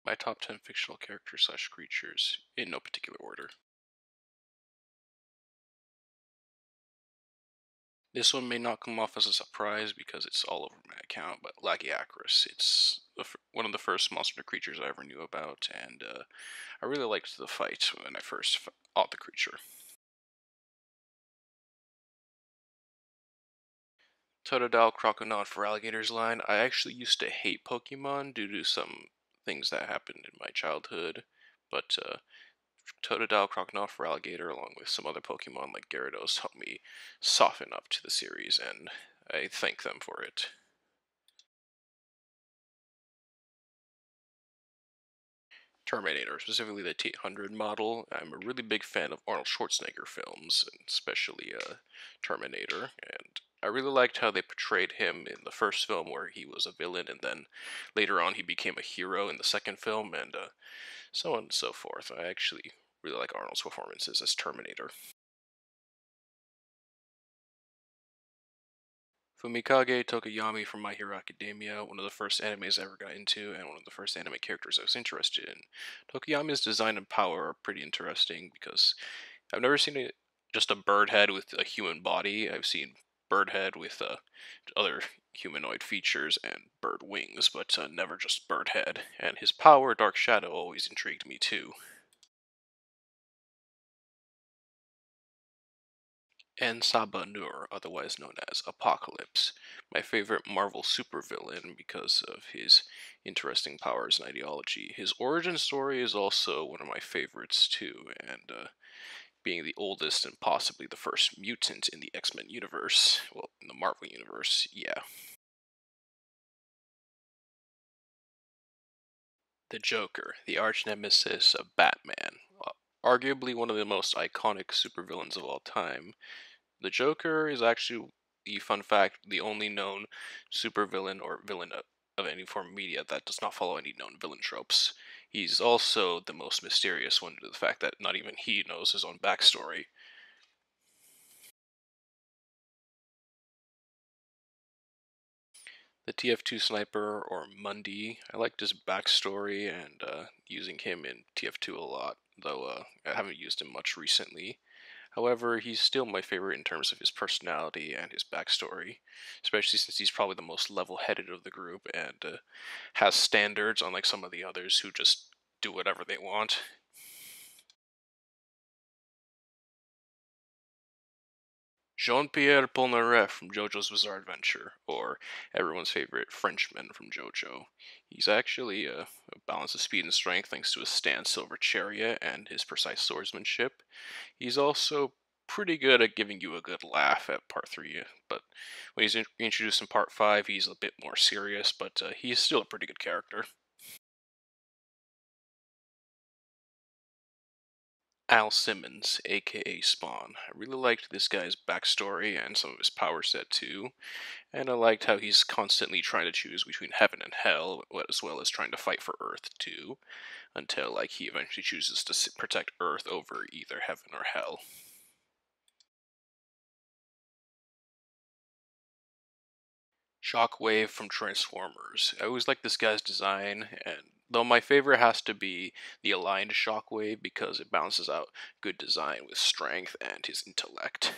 my top 10 fictional characters slash creatures in no particular order. This one may not come off as a surprise because it's all over my account, but Lagiacrus. It's one of the first monster creatures I ever knew about, and I really liked the fight when I first fought the creature. Totodile, Croconaut, Feraligatr's line. I actually used to hate Pokemon due to some things that happened in my childhood, but Totodile, Croconaut, Feraligatr, along with some other Pokemon like Gyarados, helped me soften up to the series, and I thank them for it. Terminator, specifically the T-800 model. I'm a really big fan of Arnold Schwarzenegger films, especially Terminator, and I really liked how they portrayed him in the first film where he was a villain, and then later on he became a hero in the second film, and so on and so forth. I actually really like Arnold's performances as Terminator. Fumikage Tokoyami from My Hero Academia, one of the first animes I ever got into, and one of the first anime characters I was interested in. Tokoyami's design and power are pretty interesting because I've never seen just a bird head with a human body. I've seen bird head with other humanoid features and bird wings, but never just bird head. And his power, Dark Shadow, always intrigued me too. And Sabah, otherwise known as Apocalypse, my favorite Marvel supervillain because of his interesting powers and ideology. His origin story is also one of my favorites too, and being the oldest and possibly the first mutant in the X-Men universe, well, in the Marvel universe, yeah. The Joker, the arch nemesis of Batman, arguably one of the most iconic supervillains of all time. The Joker is actually, the fun fact, the only known supervillain or villain of any form of media that does not follow any known villain tropes. He's also the most mysterious one due to the fact that not even he knows his own backstory. The TF2 sniper, or Mundy, I liked his backstory and using him in TF2 a lot, though I haven't used him much recently. However, he's still my favorite in terms of his personality and his backstory, especially since he's probably the most level-headed of the group and has standards, unlike some of the others who just do whatever they want. Jean-Pierre Polnareff from Jojo's Bizarre Adventure, or everyone's favorite Frenchman from Jojo. He's actually a balance of speed and strength thanks to his stance over Chariot and his precise swordsmanship. He's also pretty good at giving you a good laugh at part 3, but when he's introduced in part 5, he's a bit more serious, but he's still a pretty good character. Al Simmons, aka Spawn. I really liked this guy's backstory and some of his power set too, and I liked how he's constantly trying to choose between heaven and hell, as well as trying to fight for Earth too, until like he eventually chooses to protect Earth over either heaven or hell. Shockwave from Transformers. I always like this guy's design, and though my favorite has to be the aligned Shockwave because it balances out good design with strength and his intellect.